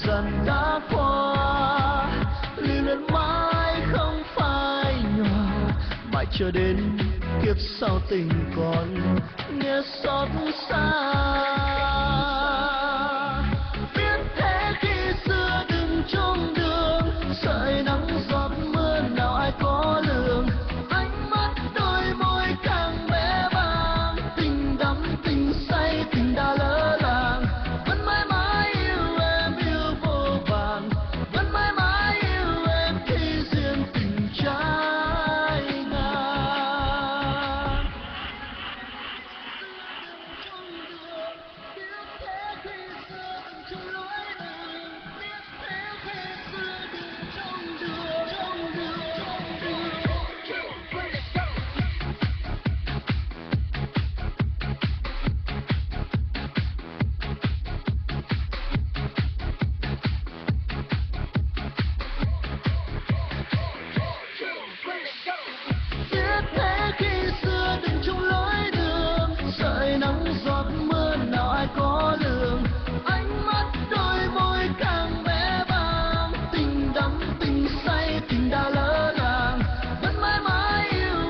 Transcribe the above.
dần đã qua, lưu luyến mãi không phai nhòa, mãi chờ đến kiếp sau tình còn nghe xót xa. Biết thế khi xưa đừng chung đường, sợi nắng giọt mưa nào ai có lường. Ánh mắt đôi môi càng bé bàng, tình đắm tình say tình đã lỡ làng. Vẫn mãi mãi yêu em yêu vô vàn, vẫn mãi mãi yêu em khi duyên tình trái ngang. Biết thế khi xưa đừng chung lối đường, biết thế khi xưa đừng chung đường, chung đường, chung đường. Biết thế khi xưa đừng chung lối đường, sợi nắng giọt mưa nào ai có lường.